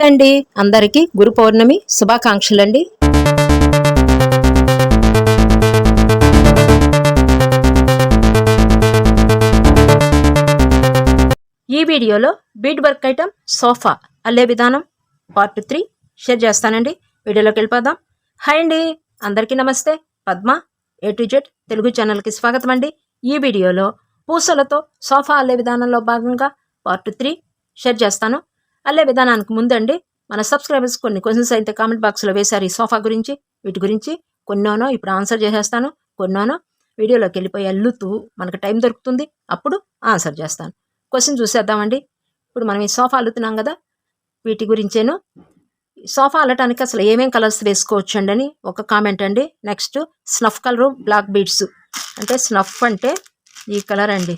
అండి అందరికీ గురు పౌర్ణమి శుభాకాంక్షలండి. ఈ వీడియోలో బీడ్ వర్క్ ఐటమ్ సోఫా అల్లే విధానం పార్ట్ 3 షేర్ చేస్తానండి. వీడియోలోకి వెళ్ళిపోదాం. హాయ్ అండి, అందరికీ నమస్తే. Padma A to Z Telugu ఛానల్కి స్వాగతం అండి. ఈ వీడియోలో పూసలతో సోఫా అల్లే విధానంలో భాగంగా పార్ట్ 3 షేర్ చేస్తాను. అల్లే విధానానికి ముందండి మన సబ్స్క్రైబర్స్ కొన్ని క్వశ్చన్స్ అయితే కామెంట్ బాక్స్లో వేశారు ఈ సోఫా గురించి. వీటి గురించి కొన్నోనో ఇప్పుడు ఆన్సర్ చేసేస్తాను, కొన్నోనో వీడియోలోకి వెళ్ళిపోయి అల్లుతూ మనకు టైం దొరుకుతుంది, అప్పుడు ఆన్సర్ చేస్తాను. క్వశ్చన్ చూసేద్దామండి. ఇప్పుడు మనం ఈ సోఫా అల్లుతున్నాం కదా, వీటి గురించేను. సోఫా అల్లటానికి అసలు ఏమేం కలర్స్ వేసుకోవచ్చు అండి అని ఒక కామెంట్ అండి. Next snuff colour, black beads. అంటే స్నఫ్ అంటే ఈ కలర్ అండి,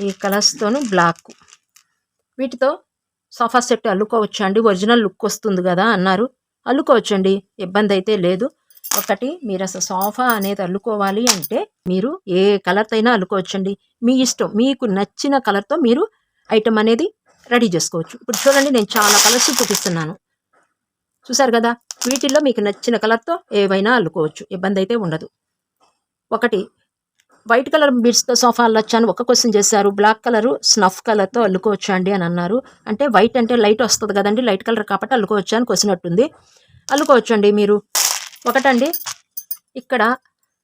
ఈ కలర్స్తోను బ్లాక్. వీటితో సోఫా సెట్ అల్లుకోవచ్చు అండి, ఒరిజినల్ లుక్ వస్తుంది కదా అన్నారు. అల్లుకోవచ్చు అండి, ఇబ్బంది అయితే లేదు. ఒకటి, మీరు అసలు సోఫా అనేది అల్లుకోవాలి అంటే మీరు ఏ కలర్తో అయినా అల్లుకోవచ్చు అండి, మీ ఇష్టం. మీకు నచ్చిన కలర్తో మీరు ఐటమ్ అనేది రెడీ చేసుకోవచ్చు. ఇప్పుడు చూడండి, నేను చాలా కలర్స్ చూపిస్తున్నాను, చూసారు కదా. వీటిల్లో మీకు నచ్చిన కలర్తో ఏవైనా అల్లుకోవచ్చు, ఇబ్బంది అయితే ఉండదు. ఒకటి, వైట్ కలర్ బీడ్స్తో సోఫా అల్లొచ్చా అని ఒక క్వశ్చన్ చేశారు. బ్లాక్ కలరు స్నఫ్ కలర్తో అల్లుకోవచ్చు అండి అని అన్నారు. అంటే వైట్ అంటే లైట్ వస్తుంది కదండి, లైట్ కలర్ కాబట్టి అల్లుకోవచ్చు అని క్వశ్చన్ అట్టుంది. అల్లుకోవచ్చు అండి మీరు. ఒకటండి, ఇక్కడ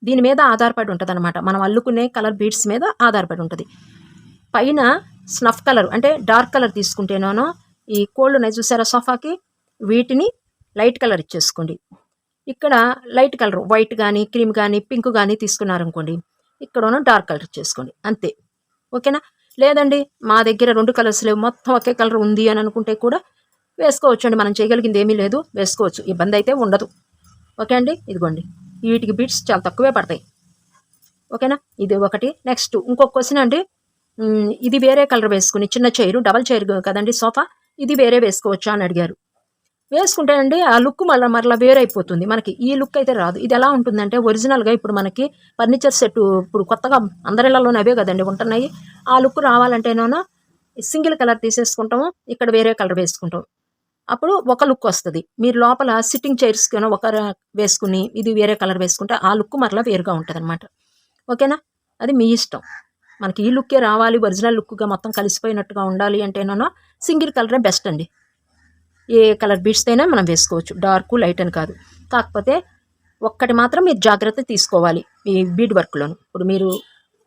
దీని మీద ఆధారపడి ఉంటుంది అనమాట, మనం అల్లుకునే కలర్ బీడ్స్ మీద ఆధారపడి ఉంటుంది. పైన స్నఫ్ కలర్ అంటే డార్క్ కలర్ తీసుకుంటేనో, ఈ కోళ్ళు ఉన్నాయి చూసారా సోఫాకి, వీటిని లైట్ కలర్ ఇచ్చేసుకోండి. ఇక్కడ లైట్ కలర్ వైట్ కానీ క్రీమ్ కానీ పింక్ కానీ తీసుకున్నారనుకోండి, ఇక్కడ డార్క్ కలర్ ఇచ్చేసుకోండి, అంతే. ఓకేనా. లేదండి మా దగ్గర 2 కలర్స్ లేవు, మొత్తం ఒకే కలర్ ఉంది అని అనుకుంటే కూడా వేసుకోవచ్చు అండి, మనం చేయగలిగింది ఏమీ లేదు, వేసుకోవచ్చు, ఇబ్బంది అయితే ఉండదు. ఓకే అండి. ఇదిగోండి, వీటికి బీట్స్ చాలా తక్కువే పడతాయి. ఓకేనా, ఇది ఒకటి. నెక్స్ట్ ఇంకొక క్వశ్చన్ అండి, ఇది వేరే కలర్ వేసుకుని, చిన్న చైరు, డబల్ చైర్ కదండి సోఫా, ఇది వేరే వేసుకోవచ్చా అని అడిగారు. వేసుకుంటే అండి ఆ లుక్ మరలా వేరైపోతుంది, మనకి ఈ లుక్ అయితే రాదు. ఇది ఎలా ఉంటుందంటే ఒరిజినల్గా ఇప్పుడు మనకి ఫర్నిచర్ సెట్ ఇప్పుడు కొత్తగా అందరిళ్లలోనే అవే కదండి ఉంటున్నాయి. ఆ లుక్ రావాలంటేనో సింగిల్ కలర్ తీసేసుకుంటాము, ఇక్కడ వేరే కలర్ వేసుకుంటాం, అప్పుడు ఒక లుక్ వస్తుంది. మీరు లోపల సిట్టింగ్ చైర్స్ ఒక వేసుకుని ఇది వేరే కలర్ వేసుకుంటే ఆ లుక్ మరలా వేరుగా ఉంటుంది అనమాట. ఓకేనా, అది మీ ఇష్టం. మనకి ఈ లుక్కే రావాలి, ఒరిజినల్ లుక్గా మొత్తం కలిసిపోయినట్టుగా ఉండాలి అంటేనో సింగిల్ కలరే బెస్ట్ అండి. ఏ కలర్ బీడ్స్ అయినా మనం వేసుకోవచ్చు, డార్క్ లైట్ అని కాదు. కాకపోతే ఒక్కటి మాత్రం మీరు జాగ్రత్త తీసుకోవాలి ఈ బీడ్ వర్క్లోను. ఇప్పుడు మీరు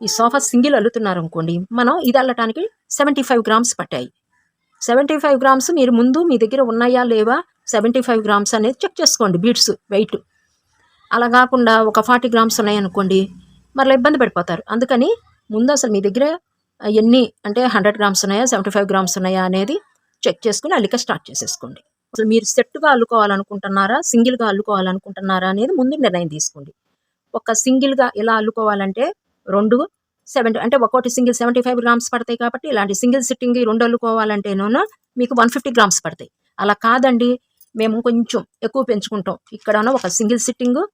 ఈ సోఫా సింగిల్ అల్లుతున్నారు అనుకోండి, మనం ఇది అల్లటానికి 75 గ్రామ్స్ పట్టాయి. 75 గ్రామ్స్ మీరు ముందు మీ దగ్గర ఉన్నాయా లేవా, 75 గ్రామ్స్ అనేది చెక్ చేసుకోండి బీడ్స్ వెయిట్. అలా కాకుండా ఒక 40 గ్రామ్స్ ఉన్నాయనుకోండి, మరలా ఇబ్బంది పడిపోతారు. అందుకని ముందు అసలు మీ దగ్గర ఎన్ని అంటే 100 గ్రామ్స్ ఉన్నాయా 75 గ్రామ్స్ ఉన్నాయా అనేది చెక్ చేసుకుని అల్లిక స్టార్ట్ చేసేసుకోండి. అసలు మీరు సెట్గా అల్లుకోవాలనుకుంటున్నారా, సింగిల్గా అల్లుకోవాలనుకుంటున్నారా అనేది ముందు నిర్ణయం తీసుకోండి. ఒక సింగిల్గా ఎలా అల్లుకోవాలంటే 2 70 అంటే ఒక్కోటి సింగిల్ 75 గ్రామ్స్ పడతాయి కాబట్టి, ఇలాంటి సింగిల్ సిట్టింగ్ 2 అల్లుకోవాలంటేనో మీకు 150 గ్రామ్స్ పడతాయి. అలా కాదండి, మేము కొంచెం ఎక్కువ పెంచుకుంటాం, ఇక్కడనో ఒక సింగిల్ సిట్టింగు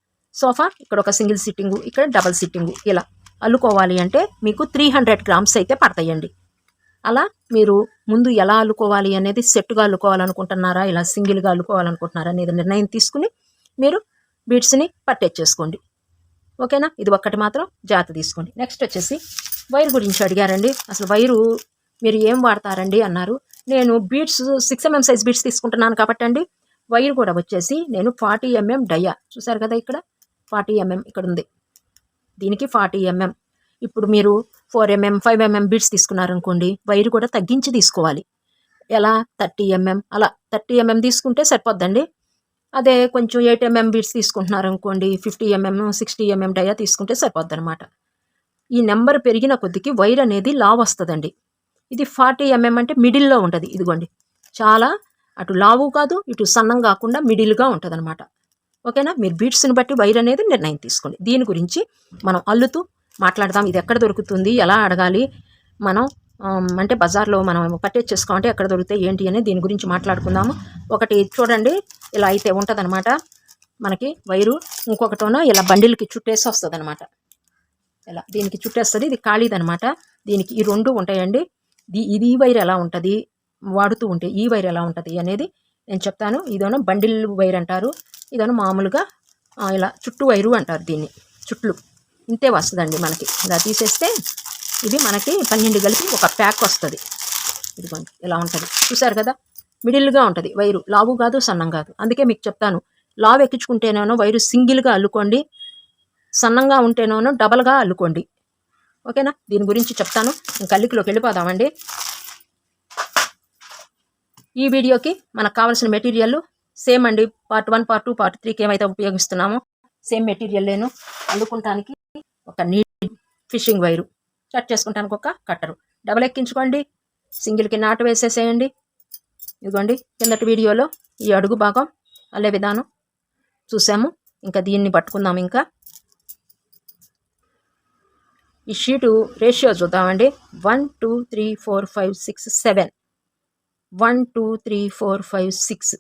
సోఫా, ఇక్కడ ఒక సింగిల్ సిట్టింగు, ఇక్కడ డబల్ సిట్టింగు, ఇలా అల్లుకోవాలి అంటే మీకు 300 గ్రామ్స్ అయితే పడతాయండి. అలా మీరు ముందు ఎలా అల్లుకోవాలి అనేది, సెట్గా అల్లుకోవాలనుకుంటున్నారా ఇలా సింగిల్గా అల్లుకోవాలనుకుంటున్నారా అనేది నిర్ణయం తీసుకుని మీరు బీడ్స్ని పట్టేసుకోండి. ఓకేనా, ఇది ఒక్కటి మాత్రం జాగ్రత్త తీసుకోండి. నెక్స్ట్ వచ్చేసి వైర్ గురించి అడిగారండి. అసలు వైరు మీరు ఏం వాడతారండి అన్నారు. నేను బీడ్స్ 6mm సైజ్ బీడ్స్ తీసుకుంటున్నాను కాబట్టి అండి, వైర్ కూడా వచ్చేసి నేను 40mm డయా, చూసారు కదా ఇక్కడ 40mm ఇక్కడ ఉంది, దీనికి 40mm. ఇప్పుడు మీరు 4mm 5mm బీడ్స్ తీసుకున్నారనుకోండి, వైర్ కూడా తగ్గించి తీసుకోవాలి. ఎలా 30mm, అలా 30mm తీసుకుంటే సరిపోద్దండి. అదే కొంచెం 8mm బీడ్స్ తీసుకుంటున్నారనుకోండి, 50mm 60mm డయా తీసుకుంటే సరిపోద్ది అనమాట. ఈ నెంబర్ పెరిగిన కొద్దికి వైర్ అనేది లావ్ వస్తుందండి. ఇది 40mm అంటే మిడిల్లో ఉంటుంది, ఇదిగోండి చాలా అటు లావు కాదు ఇటు సన్నం కాకుండా మిడిల్గా ఉంటుంది అనమాట. ఓకేనా, మీరు బీడ్స్ని బట్టి వైర్ అనేది నిర్ణయం తీసుకోండి. దీని గురించి మనం అల్లుతూ మాట్లాడదాం. ఇది ఎక్కడ దొరుకుతుంది, ఎలా అడగాలి, మనం అంటే బజార్లో మనం పట్టేసుకోవాలంటే ఎక్కడ దొరుకుతాయి ఏంటి అని దీని గురించి మాట్లాడుకుందాము. ఒకటి చూడండి, ఇలా అయితే ఉంటుంది అనమాట మనకి వైరు. ఇంకొకటోనో ఇలా బండిల్కి చుట్టేసి వస్తుంది అనమాట, ఇలా దీనికి చుట్టేస్తుంది, ఇది ఖాళీదనమాట. దీనికి ఈ 2 ఉంటాయండి. ఇది వైర్ ఎలా ఉంటుంది వాడుతూ ఉంటే ఈ వైర్ ఎలా ఉంటుంది అనేది నేను చెప్తాను. ఇదోనో బండిల్ వైర్ అంటారు, ఇదోనో మామూలుగా ఇలా చుట్టూ వైరు అంటారు. దీన్ని చుట్లు ఇంతే వస్తుందండి మనకి. ఇలా తీసేస్తే ఇది మనకి 12 కలిపి ఒక ప్యాక్ వస్తుంది. ఇదిగోండి ఇలా ఉంటుంది, చూసారు కదా. మిడిల్గా ఉంటుంది వైరు, లావు కాదు సన్నం కాదు. అందుకే మీకు చెప్తాను, లావు ఎక్కించుకుంటేనేనో వైరు సింగిల్గా అల్లుకోండి, సన్నంగా ఉంటేనేనో డబల్గా అల్లుకోండి. ఓకేనా, దీని గురించి చెప్తాను. ఇంకా అల్లికలోకి వెళ్ళిపోదామండి. ఈ వీడియోకి మనకు కావాల్సిన మెటీరియల్ సేమ్ అండి. పార్ట్ 1, పార్ట్ 2, పార్ట్ 3కి ఏమైతే ఉపయోగిస్తున్నామో సేమ్ మెటీరియల్ నేను అల్లుకుంటానికి ఒక నీట్ ఫిషింగ్ వైరు, కట్ చేసుకుంటానికి ఒక కట్టరు. డబల్ ఎక్కించుకోండి, సింగిల్కి నాటు వేసేసేయండి. ఇదిగోండి కిందటి వీడియోలో ఈ అడుగు భాగం అల్లే విధానం చూసాము. ఇంకా దీన్ని పట్టుకుందాం. ఇంకా ఈ షీటు రేషియో చూద్దామండి. 1 2 3 4 5 6 7 1 2 3 4 5 6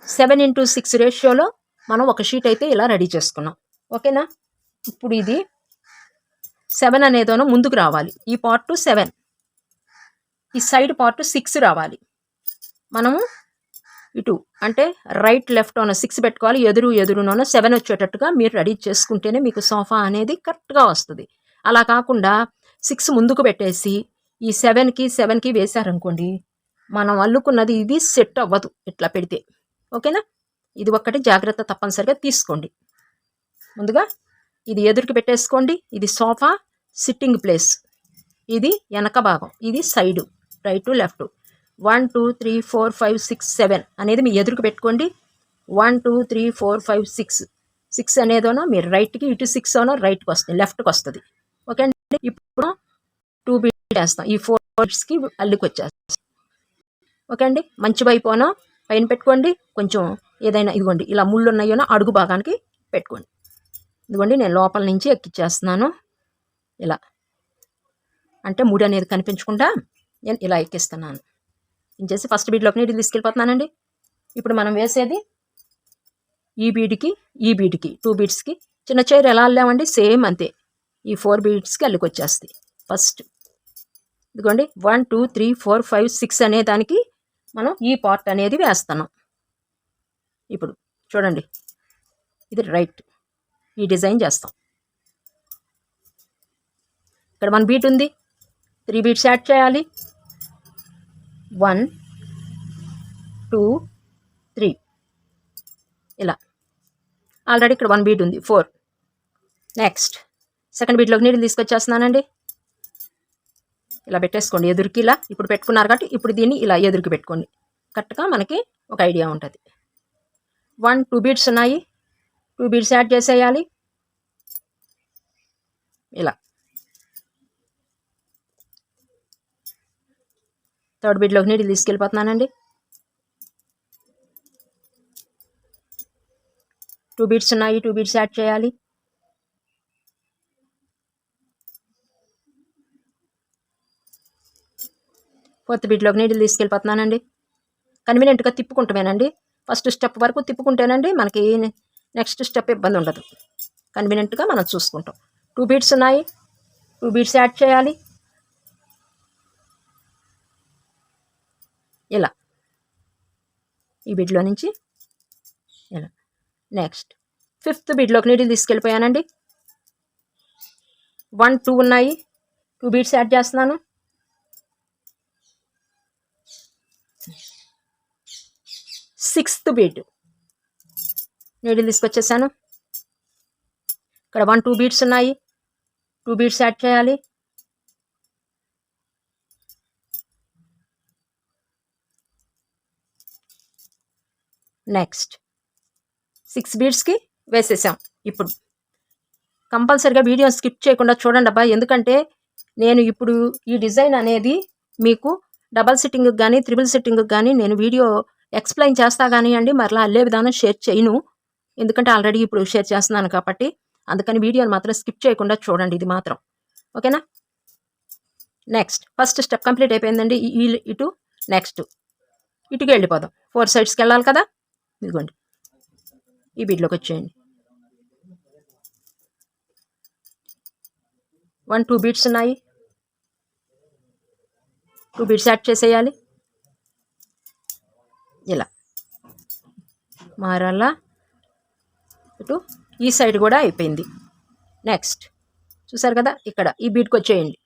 7:6 రేషియోలో మనం ఒక షీట్ అయితే ఇలా రెడీ చేసుకున్నాం. ఓకేనా, ఇప్పుడు ఇది 7 అనేదోనో ముందుకు రావాలి. ఈ పార్ట్ 7, ఈ సైడ్ పార్ట్ 6 రావాలి. మనము ఇటు అంటే రైట్ లెఫ్ట్ అన్న 6 పెట్టుకోవాలి. ఎదురునోన 7 వచ్చేటట్టుగా మీరు రెడీ చేసుకుంటేనే మీకు సోఫా అనేది కరెక్ట్గా వస్తుంది. అలా కాకుండా 6 ముందుకు పెట్టేసి ఈ 7కి వేశారనుకోండి, మనం అల్లుకున్నది ఇది సెట్ అవ్వదు ఇట్లా పెడితే. ఓకేనా, ఇది ఒక్కటి జాగ్రత్త తప్పనిసరిగా తీసుకోండి. ముందుగా ఇది ఎదురుకి పెట్టేసుకోండి. ఇది సోఫా సిట్టింగ్ ప్లేస్, ఇది వెనక భాగం, ఇది సైడు, రైటు లెఫ్ట్. 1 2 3 4 5 6 7 అనేది మీ ఎదురుకు పెట్టుకోండి. 1 2 3 4 5 6 అనేదోనో మీరు రైట్కి, ఇటు 6 అనో రైట్కి వస్తుంది, లెఫ్ట్కి వస్తుంది. ఓకే అండి, ఇప్పుడు 2 బీట్స్ వేస్తాం. ఈ 4 బీట్స్కి అల్లుకి వచ్చేస్తాం. ఓకే అండి, మంచి వైపునో పైన పెట్టుకోండి. కొంచెం ఏదైనా ఇదిగోండి ఇలా ముళ్ళు ఉన్నాయోనో అడుగు భాగానికి పెట్టుకోండి. ఇదిగోండి నేను లోపల నుంచి ఎక్కిచ్చేస్తున్నాను. ఇలా అంటే ముడి అనేది కనిపించకుండా నేను ఇలా ఎక్కిస్తున్నాను. ఇంచేసి ఫస్ట్ బీడ్లోకి నీటి తీసుకెళ్ళిపోతున్నానండి. ఇప్పుడు మనం వేసేది ఈ బీడ్కి 2 బీడ్స్కి చిన్న చైర్ ఎలా అల్లామండి, సేమ్ అంతే. ఈ 4 బీడ్స్కి అల్లుకొచ్చేస్తాయి. ఫస్ట్ ఇదిగోండి 1 2 3 4 5 6 అనే దానికి మనం ఈ పార్ట్ అనేది వేస్తున్నాం. ఇప్పుడు చూడండి, ఇది రైట్, ఈ డిజైన్ చేస్తాం. ఇక్కడ 1 బీట్ ఉంది, 3 బీట్స్ యాడ్ చేయాలి. 1 2 3 ఇలా. ఆల్రెడీ ఇక్కడ 1 బీట్ ఉంది, 4. నెక్స్ట్ సెకండ్ బీట్లోకి నీళ్ళు తీసుకొచ్చేస్తున్నానండి. ఇలా పెట్టేసుకోండి ఎదురుకి. ఇలా ఇప్పుడు పెట్టుకున్నారు కాబట్టి ఇప్పుడు దీన్ని ఇలా ఎదురుకి పెట్టుకోండి. కరెక్ట్గా మనకి ఒక ఐడియా ఉంటుంది. 1 2 బీట్స్ ఉన్నాయి, 2 బీట్స్ యాడ్ చేసేయాలి. ఇలా థర్డ్ బీట్లోకి నీళ్ళు తీసుకెళ్ళిపోతున్నానండి. 2 బీట్స్ ఉన్నాయి, 2 బీట్స్ యాడ్ చేయాలి. ఫోర్త్ బీట్లోకి నీళ్ళు తీసుకెళ్ళిపోతున్నానండి. కన్వీనియంట్గా తిప్పుకుంటామేనండి. ఫస్ట్ స్టెప్ వరకు తిప్పుకుంటేనండి మనకి నెక్స్ట్ స్టెప్ ఇబ్బంది ఉండదు. కన్వీనియంట్గా మనం చూసుకుంటాం. 2 బీట్స్ ఉన్నాయి, 2 బీట్స్ యాడ్ చేయాలి. ఇలా ఈ బీడ్లో నుంచి ఇలా. నెక్స్ట్ ఫిఫ్త్ బీడ్లోకి నీళ్ళు తీసుకెళ్ళిపోయానండి. 1 2 ఉన్నాయి, 2 బీట్స్ యాడ్ చేస్తున్నాను. సిక్స్త్ బీట్ నీళ్ళు తీసుకొచ్చేసాను. ఇక్కడ 1 2 బీట్స్ ఉన్నాయి, 2 బీట్స్ యాడ్ చేయాలి. నెక్స్ట్ 6 బీట్స్కి వేసేసాం. ఇప్పుడు కంపల్సరిగా వీడియో స్కిప్ చేయకుండా చూడండి అబ్బా, ఎందుకంటే నేను ఇప్పుడు ఈ డిజైన్ అనేది మీకు డబల్ సిట్టింగ్కి కానీ త్రిబుల్ సిట్టింగ్కి కానీ నేను వీడియో ఎక్స్ప్లెయిన్ చేస్తా కానీ అండి, మరలా అల్లే విధానం షేర్ చేయను. ఎందుకంటే ఆల్రెడీ ఇప్పుడు షేర్ చేస్తున్నాను కాబట్టి, అందుకని వీడియోని మాత్రం స్కిప్ చేయకుండా చూడండి ఇది మాత్రం. ఓకేనా, నెక్స్ట్ ఫస్ట్ స్టెప్ కంప్లీట్ అయిపోయిందండి. ఇటు నెక్స్ట్ ఇటుకి వెళ్ళిపోదాం. 4 సైడ్స్కి వెళ్ళాలి కదా. ఇదిగోండి ఈ బీడ్లోకి వచ్చేయండి. 1 2 బీట్స్ ఉన్నాయి, 2 బీట్స్ యాడ్ చేసేయాలి. ఇలా మరలా ఇటు ఈ సైడ్ కూడా అయిపోయింది. నెక్స్ట్ చూసారు కదా, ఇక్కడ ఈ బీట్కి వచ్చేయండి,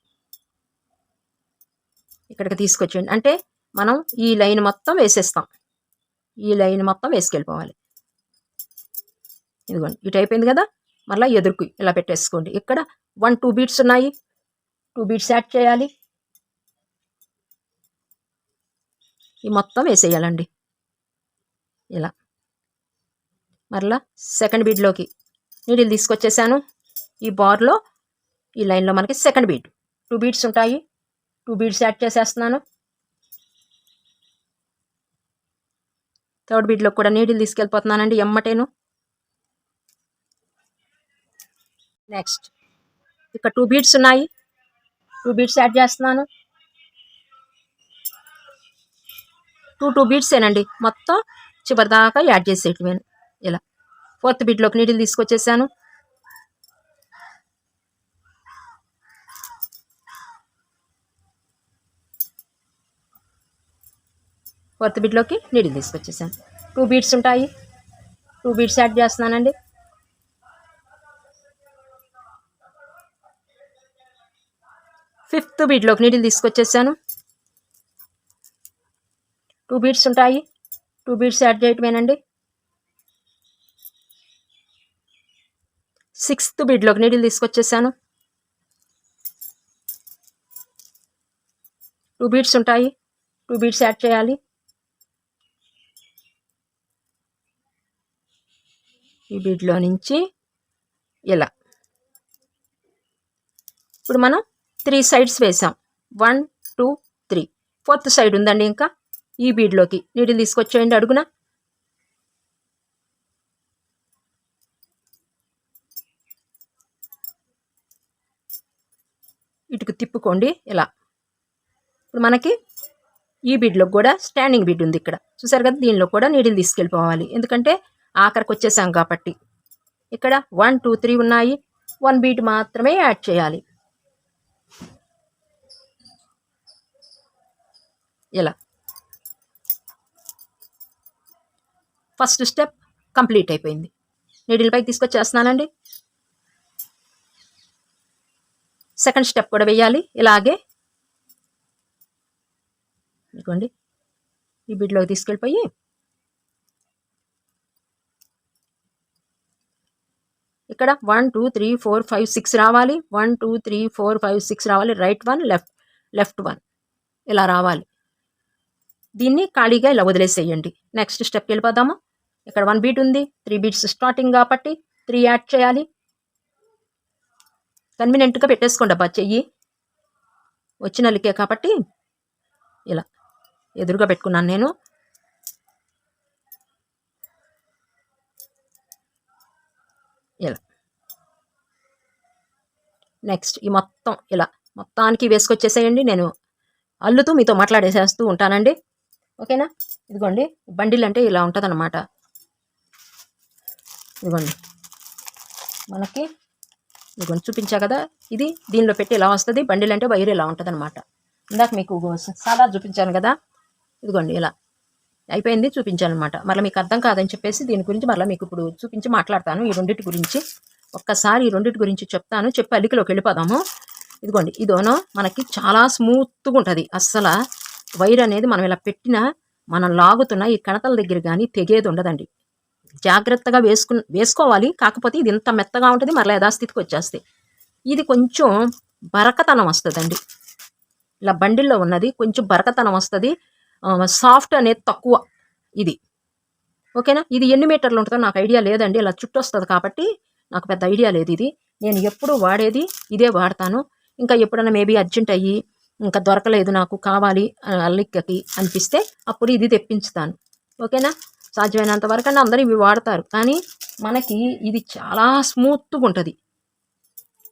ఇక్కడికి తీసుకొచ్చేయండి. అంటే మనం ఈ లైన్ మొత్తం వేసేస్తాం, ఈ లైన్ మొత్తం వేసుకెళ్ళిపోవాలి. ఇదిగోండి ఇటు అయిపోయింది కదా, మళ్ళీ ఎదురుకు ఇలా పెట్టేసుకోండి. ఇక్కడ 1-2 బీట్స్ ఉన్నాయి, 2 బీట్స్ యాడ్ చేయాలి. ఈ మొత్తం వేసేయాలండి ఇలా. మరలా సెకండ్ బీడ్లోకి నీడిల్ తీసుకొచ్చేసాను. ఈ బార్లో ఈ లైన్లో మనకి సెకండ్ బీడ్ 2 బీడ్స్ ఉంటాయి, 2 బీడ్స్ యాడ్ చేసేస్తున్నాను. థర్డ్ బీడ్లో కూడా నీడిల్ తీసుకెళ్ళిపోతున్నానండి ఎమ్మటేను. నెక్స్ట్ ఇక్కడ 2 బీడ్స్ ఉన్నాయి, 2 బీడ్స్ యాడ్ చేస్తున్నాను. 2 బీడ్సేనండి, మొత్తం చివరి దాకా యాడ్ చేసేటివి ఇలా. ఫోర్త్ బీడ్లోకి నీడిల్ తీసుకొచ్చేసాను. ఫోర్త్ బీడ్లోకి నీడిల్ తీసుకొచ్చేసాను. 2 బీడ్స్ ఉంటాయి, 2 బీడ్స్ యాడ్ చేస్తున్నానండి. ఫిఫ్త్ బీడ్లోకి నీడిల్ తీసుకొచ్చేసాను. 2 బీడ్స్ ఉంటాయి, 2 బీడ్స్ యాడ్ చేయటమేనండి. సిక్స్త్ బీడ్లోకి నీడిల్ తీసుకొచ్చేసాను. 2 బీడ్స్ ఉంటాయి, 2 బీడ్స్ యాడ్ చేయాలి. ఈ బీడ్లో నుంచి ఇలా. ఇప్పుడు మనం 3 సైడ్స్ వేసాం, 1 2 3. ఫోర్త్ సైడ్ ఉందండి. ఇంకా ఈ బీడ్లోకి నీడిల్ తీసుకొచ్చేయండి అడుగున. ఇటుకు తిప్పుకోండి ఇలా. ఇప్పుడు మనకి ఈ బీడ్లోకి కూడా స్టాండింగ్ బీడ్ ఉంది ఇక్కడ, చూసారు కదా. దీనిలో కూడా నీడిల్ తీసుకెళ్ళిపోవాలి, ఎందుకంటే ఆఖరికి వచ్చేసాం కాబట్టి. ఇక్కడ 1 2 3 ఉన్నాయి, 1 బీడ్ మాత్రమే యాడ్ చేయాలి ఇలా. ఫస్ట్ స్టెప్ కంప్లీట్ అయిపోయింది. నీడిల్ పైకి తీసుకొచ్చేస్తున్నానండి. సెకండ్ స్టెప్ కూడా వేయాలి ఇలాగే. ఇదిగోండి ఈ బీడ్లోకి తీసుకెళ్ళిపోయి ఇక్కడ 1 2 3 4 5 6 రావాలి. 1 2 3 4 5 6 రావాలి. రైట్ 1 లెఫ్ట్ 1 ఇలా రావాలి. దీన్ని ఖాళీగా ఇలా వదిలేసేయండి. నెక్స్ట్ స్టెప్కి వెళ్ళిపోదాము. ఇక్కడ 1 బీట్ ఉంది, 3 బీట్స్ స్టార్టింగ్ కాబట్టి 3 యాడ్ చేయాలి. కన్వీనియంట్గా పెట్టేసుకోండి అబ్బా, చెయ్యి వచ్చిన లికే కాబట్టి ఇలా ఎదురుగా పెట్టుకున్నాను నేను. ఇలా నెక్స్ట్ ఈ మొత్తం ఇలా మొత్తానికి వేసుకొచ్చేసేయండి. నేను అల్లుతూ మీతో మాట్లాడేసేస్తూ ఉంటానండి, ఓకేనా. ఇదిగోండి బండిల్ అంటే ఇలా ఉంటుంది అన్నమాట. ఇదిగోండి మనకి ఇదిగోండి చూపించా కదా, ఇది దీనిలో పెట్టి ఇలా వస్తుంది. బండిల్ అంటే వైర్ ఇలా ఉంటుంది అనమాట. ఇందాక మీకు సాదా చూపించాను కదా, ఇదిగోండి ఇలా అయిపోయింది చూపించాను అనమాట. మళ్ళీ మీకు అర్థం కాదని చెప్పేసి దీని గురించి మళ్ళీ మీకు ఇప్పుడు చూపించి మాట్లాడతాను. ఈ రెండింటి గురించి ఒక్కసారి ఈ రెండింటి గురించి చెప్తాను, చెప్పి అల్లికలోకి వెళ్ళిపోదాము. ఇదిగోండి ఇదోనో మనకి చాలా స్మూత్గా ఉంటుంది. అస్సలు వైర్ అనేది మనం ఇలా పెట్టినా మనం లాగుతున్న ఈ కణతల దగ్గర కానీ తెగేది ఉండదండి. జాగ్రత్తగా వేసుకోవాలి. కాకపోతే ఇది ఇంత మెత్తగా ఉంటుంది, మరలా యథాస్థితికి వచ్చేస్తాయి. ఇది కొంచెం బరకతనం వస్తుందండి. ఇలా బండిల్లో ఉన్నది కొంచెం బరకతనం వస్తుంది, సాఫ్ట్ అనేది తక్కువ ఇది, ఓకేనా. ఇది ఎన్ని మీటర్లు ఉంటుందో నాకు ఐడియా లేదండి, ఇలా చుట్టూ వస్తుంది కాబట్టి నాకు పెద్ద ఐడియా లేదు. ఇది నేను ఎప్పుడు వాడేది ఇదే వాడతాను. ఇంకా ఎప్పుడైనా మేబీ అర్జెంట్ అయ్యి ఇంకా దొరకలేదు నాకు కావాలి అల్లిక్కకి అనిపిస్తే అప్పుడు ఇది తెప్పించుతాను, ఓకేనా. సాధ్యమైనంత వరకు అంటే అందరూ ఇవి వాడతారు, కానీ మనకి ఇది చాలా స్మూత్గా ఉంటుంది.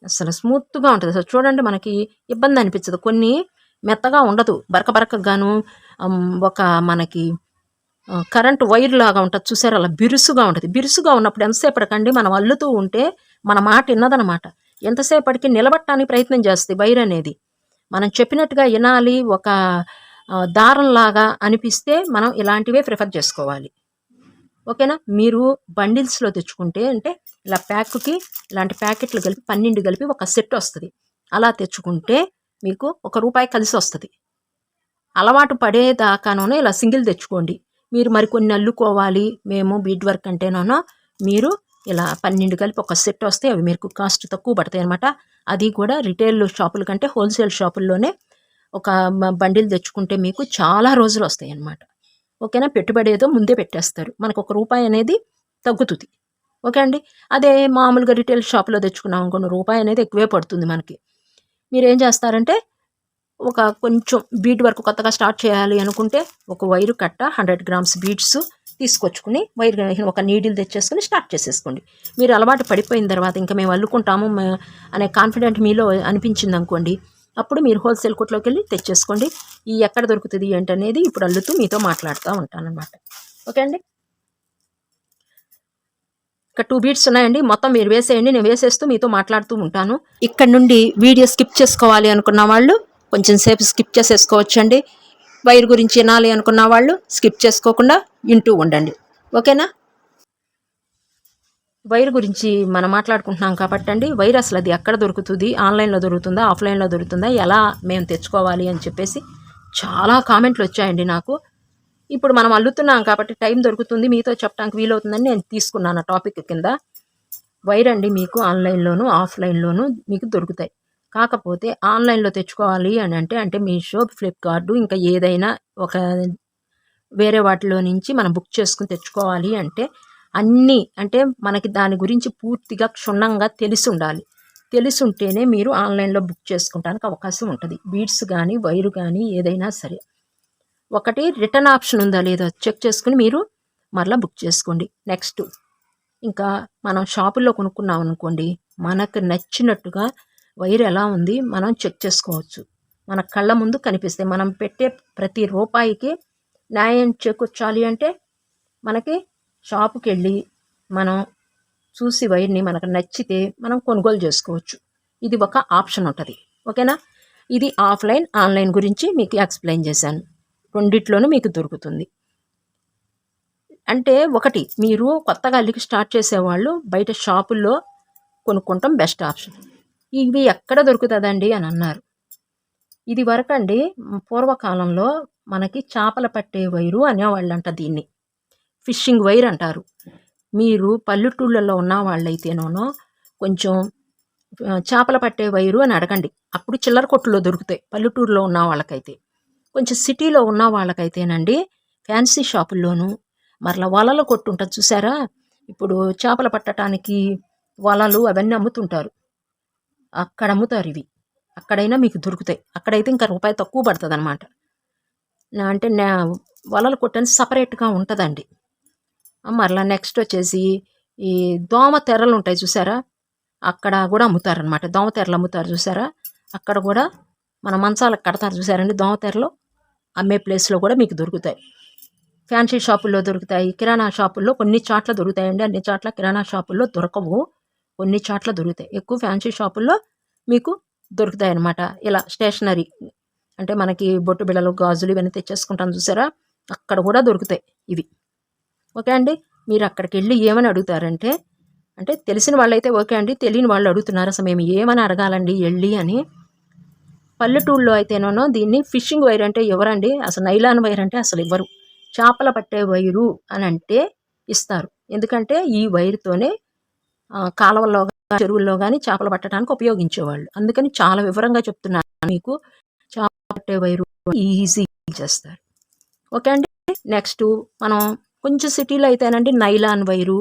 అసలు స్మూత్గా ఉంటుంది. అసలు చూడండి మనకి ఇబ్బంది అనిపించదు. కొన్ని మెత్తగా ఉండదు, బరకగాను ఒక మనకి కరెంటు వైర్ లాగా ఉంటుంది చూసారు, అలా బిరుసుగా ఉంటుంది. బిరుసుగా ఉన్నప్పుడు ఎంతసేపటికండి మనం అల్లుతూ ఉంటే మన మాట విన్నదనమాట. ఎంతసేపటికి నిలబట్టడానికి ప్రయత్నం చేస్తుంది వైర్ అనేది. మనం చెప్పినట్టుగా వినాలి, ఒక దారంలాగా అనిపిస్తే మనం ఇలాంటివే ప్రిఫర్ చేసుకోవాలి. ఓకేనా. మీరు బండిల్స్లో తెచ్చుకుంటే అంటే ఇలా ప్యాక్కి ఇలాంటి ప్యాకెట్లు కలిపి 12 కలిపి ఒక సెట్ వస్తుంది. అలా తెచ్చుకుంటే మీకు ₹1 కలిసి వస్తుంది. అలవాటు పడేదాకానో ఇలా సింగిల్ తెచ్చుకోండి. మీరు మరికొన్ని అల్లుకోవాలి మేము బీడ్ వర్క్ అంటేనో మీరు ఇలా 12 కలిపి ఒక సెట్ వస్తే అవి మీకు కాస్ట్ తక్కువ పడతాయి అనమాట. అది కూడా రిటైల్ షాపుల కంటే హోల్సేల్ షాపుల్లోనే ఒక బండిల్ తెచ్చుకుంటే మీకు చాలా రోజులు వస్తాయి అన్నమాట. ఓకేనా. పెట్టుబడి ఏదో ముందే పెట్టేస్తారు, మనకు ₹1 అనేది తగ్గుతుంది. ఓకే అండి. అదే మామూలుగా రిటైల్ షాప్లో తెచ్చుకున్నాం అనుకోండి ₹1 అనేది ఎక్కువే పడుతుంది మనకి. మీరేం చేస్తారంటే ఒక కొంచెం బీడ్ వర్క్ కొత్తగా స్టార్ట్ చేయాలి అనుకుంటే ఒక వైరు కట్ట 100 గ్రామ్స్ బీడ్స్ తీసుకొచ్చుకుని వైర్ ఒక నీడిల్ తెచ్చేసుకుని స్టార్ట్ చేసేసుకోండి. మీరు అలవాటు పడిపోయిన తర్వాత ఇంకా మేము అల్లుకుంటాము అనే కాన్ఫిడెంట్ మీలో అనిపించింది అనుకోండి, అప్పుడు మీరు హోల్సేల్ కొట్లోకి వెళ్ళి తెచ్చేసుకోండి. ఈ ఎక్కడ దొరుకుతుంది ఏంటనేది ఇప్పుడు అల్లుతూ మీతో మాట్లాడుతూ ఉంటానన్నమాట. ఓకే అండి. ఇక్కడ 2 బీడ్స్ ఉన్నాయండి. మొత్తం మీరు వేసేయండి, నేను వేసేస్తూ మీతో మాట్లాడుతూ ఉంటాను. ఇక్కడ నుండి వీడియో స్కిప్ చేసుకోవాలి అనుకున్న వాళ్ళు కొంచెం సేపు స్కిప్ చేసేసుకోవచ్చండి. వైర్ గురించి వినాలి అనుకున్న వాళ్ళు స్కిప్ చేసుకోకుండా వింటూ ఉండండి. ఓకేనా. వైర్ గురించి మనం మాట్లాడుకుంటున్నాం కాబట్టి అండి, వైర్ అసలు అది ఎక్కడ దొరుకుతుంది, ఆన్లైన్లో దొరుకుతుందా ఆఫ్లైన్లో దొరుకుతుందా, ఎలా మేము తెచ్చుకోవాలి అని చెప్పేసి చాలా కామెంట్లు వచ్చాయండి నాకు. ఇప్పుడు మనం అల్లుతున్నాం కాబట్టి టైం దొరుకుతుంది, మీతో చెప్పడానికి వీలవుతుందని నేను తీసుకున్నాను టాపిక్ కింద. వైర్ అండి మీకు ఆన్లైన్లోను ఆఫ్లైన్లోను మీకు దొరుకుతాయి. కాకపోతే ఆన్లైన్లో తెచ్చుకోవాలి అని అంటే మీషో, ఫ్లిప్కార్ట్ ఇంకా ఏదైనా ఒక వేరే వాటిలో నుంచి మనం బుక్ చేసుకుని తెచ్చుకోవాలి అంటే అన్నీ అంటే మనకి దాని గురించి పూర్తిగా క్షుణ్ణంగా తెలిసి ఉండాలి. తెలిసి ఉంటేనే మీరు ఆన్లైన్లో బుక్ చేసుకుంటానికి అవకాశం ఉంటుంది. బీడ్స్ కానీ వైరు కానీ ఏదైనా సరే. ఒకటి రిటర్న్ ఆప్షన్ ఉందా లేదా చెక్ చేసుకుని మీరు మరలా బుక్ చేసుకోండి. నెక్స్ట్ ఇంకా మనం షాపుల్లో కొనుక్కున్నాం అనుకోండి, మనకు నచ్చినట్టుగా వైర్ ఎలా ఉంది మనం చెక్ చేసుకోవచ్చు. మన కళ్ళ ముందు కనిపిస్తాయి. మనం పెట్టే ప్రతి రూపాయికి న్యాయం చేకూర్చాలి అంటే మనకి షాపుకి వెళ్ళి మనం చూసి వైర్ని మనకు నచ్చితే మనం కొనుగోలు చేసుకోవచ్చు. ఇది ఒక ఆప్షన్ ఉంటుంది. ఓకేనా. ఇది ఆఫ్లైన్ ఆన్లైన్ గురించి మీకు ఎక్స్ప్లెయిన్ చేశాను. రెండిట్లోనూ మీకు దొరుకుతుంది. అంటే ఒకటి మీరు కొత్తగా అల్లికి స్టార్ట్ చేసేవాళ్ళు బయట షాపుల్లో కొనుక్కుంటాం బెస్ట్ ఆప్షన్. ఇవి ఎక్కడ దొరుకుతుందండి అని అన్నారు. ఇది వరకండి పూర్వకాలంలో మనకి చేపల పట్టే వైరు అనేవాళ్ళంట, దీన్ని ఫిషింగ్ వైర్ అంటారు. మీరు పల్లెటూళ్ళల్లో ఉన్న వాళ్ళైతేనో కొంచెం చేపల పట్టే వైరు అని అడగండి, అప్పుడు చిల్లర కొట్టులో దొరుకుతాయి పల్లెటూరులో ఉన్న వాళ్ళకైతే. కొంచెం సిటీలో ఉన్న వాళ్ళకైతేనండి ఫ్యాన్సీ షాపుల్లోనూ మరలా వలలు కొట్టు ఉంటుంది చూసారా, ఇప్పుడు చేపలు పట్టడానికి వలలు అవన్నీ అమ్ముతుంటారు, అక్కడ అమ్ముతారు ఇవి. అక్కడైనా మీకు దొరుకుతాయి. అక్కడైతే ఇంకా ₹1 తక్కువ పడుతుంది అనమాట. అంటే వలలు కొట్టని సపరేట్గా ఉంటుందండి. మరలా నెక్స్ట్ వచ్చేసి ఈ దోమ తెర్రలు ఉంటాయి చూసారా, అక్కడ కూడా అమ్ముతారనమాట. దోమ తెర్రలు అమ్ముతారు చూసారా, అక్కడ కూడా మన మంచాలకు కడతారు చూసారండి, దోమ తెరలు అమ్మే ప్లేస్లో కూడా మీకు దొరుకుతాయి. ఫ్యాన్సీ షాపుల్లో దొరుకుతాయి, కిరాణా షాపుల్లో కొన్ని చోట్ల దొరుకుతాయండి. అన్ని చోట్ల కిరాణా షాపుల్లో దొరకవు, కొన్ని చోట్ల దొరుకుతాయి. ఎక్కువ ఫ్యాన్సీ షాపుల్లో మీకు దొరుకుతాయి అన్నమాట. ఇలా స్టేషనరీ అంటే మనకి బొట్టు బిళ్ళలు, గాజులు ఇవన్నీ తెచ్చేసుకుంటాం చూసారా, అక్కడ కూడా దొరుకుతాయి ఇవి. ఓకే అండి. మీరు అక్కడికి వెళ్ళి ఏమని అడుగుతారంటే, అంటే తెలిసిన వాళ్ళైతే ఓకే అండి, తెలియని వాళ్ళు అడుగుతున్నారు అసలు మేము ఏమని అడగాలండి వెళ్ళి అని. పల్లెటూళ్ళలో అయితేనో దీన్ని ఫిషింగ్ వైర్ అంటే ఎవరండి, అసలు నైలాన్ వైర్ అంటే అసలు ఇవ్వరు. చేపల పట్టే వైరు అని అంటే ఇస్తారు. ఎందుకంటే ఈ వైరుతోనే కాలువల్లో చెరువుల్లో కానీ చేపలు పట్టడానికి ఉపయోగించేవాళ్ళు. అందుకని చాలా వివరంగా చెప్తున్నాను మీకు. చేపల పట్టే వైరు ఈజీ చేస్తారు. ఓకే అండి. నెక్స్ట్ మనం కొంచెం సిటీలో అయితేనండి నైలాన్ వైరు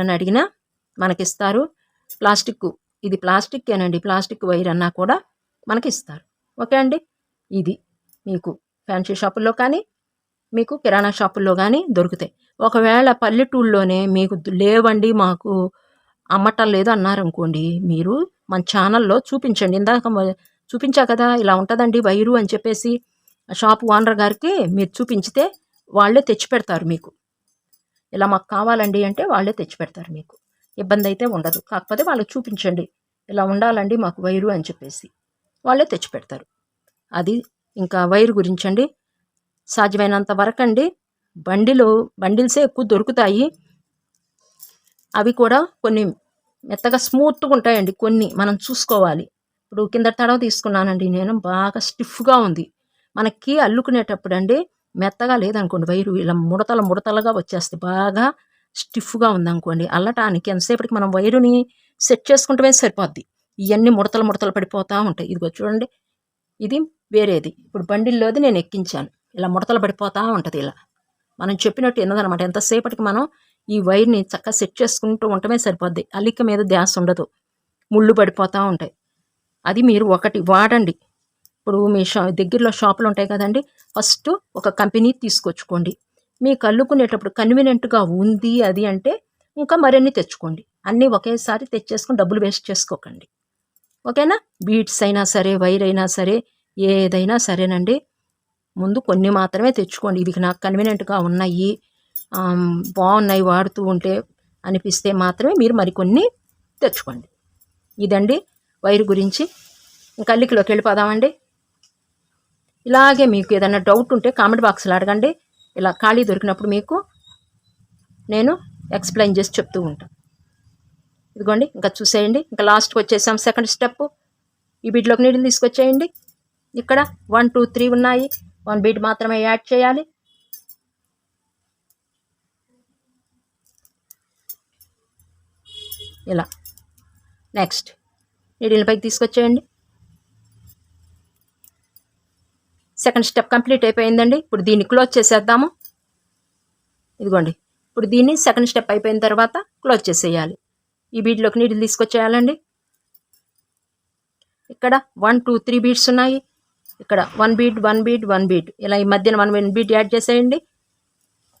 అని అడిగినా మనకిస్తారు. ప్లాస్టిక్, ఇది ప్లాస్టిక్కేనండి, ప్లాస్టిక్ వైర్ అన్నా కూడా మనకి ఇస్తారు. ఓకే అండి. ఇది మీకు ఫ్యాన్సీ షాపుల్లో కానీ మీకు కిరాణా షాపుల్లో కానీ దొరుకుతాయి. ఒకవేళ పల్లెటూళ్ళలోనే మీకు లేవండి మాకు అమ్మటం లేదు అన్నారనుకోండి, మీరు మన ఛానల్లో చూపించండి. ఇందాక చూపించా కదా ఇలా ఉంటుందండి వైరు అని చెప్పేసి, షాపు ఓనర్ గారికి మీరు చూపించితే వాళ్ళే తెచ్చి పెడతారు మీకు. ఇలా మాకు కావాలండి అంటే వాళ్ళే తెచ్చి పెడతారు మీకు, ఇబ్బంది అయితే ఉండదు. కాకపోతే వాళ్ళకి చూపించండి ఇలా ఉండాలండి మాకు వైరు అని చెప్పేసి, వాళ్ళే తెచ్చి పెడతారు. అది ఇంకా వైరు గురించండి. సాధ్యమైనంత వరకు అండి బండిల్సే ఎక్కువ దొరుకుతాయి. అవి కూడా కొన్ని మెత్తగా స్మూత్గా ఉంటాయండి, కొన్ని మనం చూసుకోవాలి. ఇప్పుడు కింద తడవ తీసుకున్నానండి నేను, బాగా స్టిఫ్గా ఉంది. మనకి అల్లుకునేటప్పుడు అండి మెత్తగా లేదనుకోండి వైరు, ఇలా ముడతలుగా వచ్చేస్తాయి. బాగా స్టిఫ్గా ఉందనుకోండి, అల్లటానికి ఎంతసేపటికి మనం వైరుని సెట్ చేసుకుంటమే సరిపోద్ది. ఇవన్నీ ముడతలు పడిపోతూ ఉంటాయి. ఇదిగో చూడండి, ఇది వేరేది. ఇప్పుడు బండిల్లోది నేను ఎక్కించాను, ఇలా ముడతలు పడిపోతూ ఉంటుంది. ఇలా మనం చెప్పినట్టు ఎన్నదనమాట. ఎంతసేపటికి మనం ఈ వైర్ని చక్కగా సెట్ చేసుకుంటూ ఉండటమే సరిపోద్ది. అల్లిక మీద ధ్యాస ఉండదు, ముళ్ళు పడిపోతూ ఉంటాయి. అది మీరు ఒకటి వాడండి. ఇప్పుడు మీ దగ్గరలో షాపులు ఉంటాయి కదండి, ఫస్ట్ ఒక కంపెనీ తీసుకొచ్చుకోండి. మీకు అల్లుకునేటప్పుడు కన్వీనియంట్గా ఉంది అది అంటే ఇంకా మరిన్ని తెచ్చుకోండి. అన్నీ ఒకేసారి తెచ్చేసుకుని డబ్బులు వేస్ట్ చేసుకోకండి, ఓకేనా? బీడ్స్ అయినా సరే, వైర్ అయినా సరే, ఏదైనా సరేనండి, ముందు కొన్ని మాత్రమే తెచ్చుకోండి. ఇవి నాకు కన్వీనియంట్గా ఉన్నాయి, బాగున్నాయి వాడుతూ ఉంటే అనిపిస్తే మాత్రమే మీరు మరికొన్ని తెచ్చుకోండి. ఇదండి వైరు గురించి. ఇంకా అల్లికలోకి వెళ్ళిపోదామండి. ఇలాగే మీకు ఏదైనా డౌట్ ఉంటే కామెంట్ బాక్స్లో అడగండి. ఇలా ఖాళీ దొరికినప్పుడు మీకు నేను ఎక్స్ప్లెయిన్ చేసి చెప్తూ ఉంటాను. ఇదిగోండి, ఇంకా చూసేయండి. ఇంకా లాస్ట్కి వచ్చేసాం, సెకండ్ స్టెప్. ఈ బీడ్లోకి నీడిల్ తీసుకొచ్చేయండి. ఇక్కడ 1 2 3 ఉన్నాయి, 1 బీడ్ మాత్రమే యాడ్ చేయాలి. ఇలా నెక్స్ట్ నీడిల్ పైకి తీసుకొచ్చేయండి. సెకండ్ స్టెప్ కంప్లీట్ అయిపోయిందండి. ఇప్పుడు దీన్ని క్లోజ్ చేసేద్దాము. ఇదిగోండి, ఇప్పుడు దీన్ని సెకండ్ స్టెప్ అయిపోయిన తర్వాత క్లోజ్ చేసేయాలి. ఈ బీడ్లోకి నీడిల్ తీసుకొచ్చేయాలండి. ఇక్కడ 1 2 3 బీడ్స్ ఉన్నాయి. ఇక్కడ 1 బీడ్ 1 బీడ్ 1 బీడ్, ఇలా ఈ మధ్యన 1 బీడ్ యాడ్ చేసేయండి.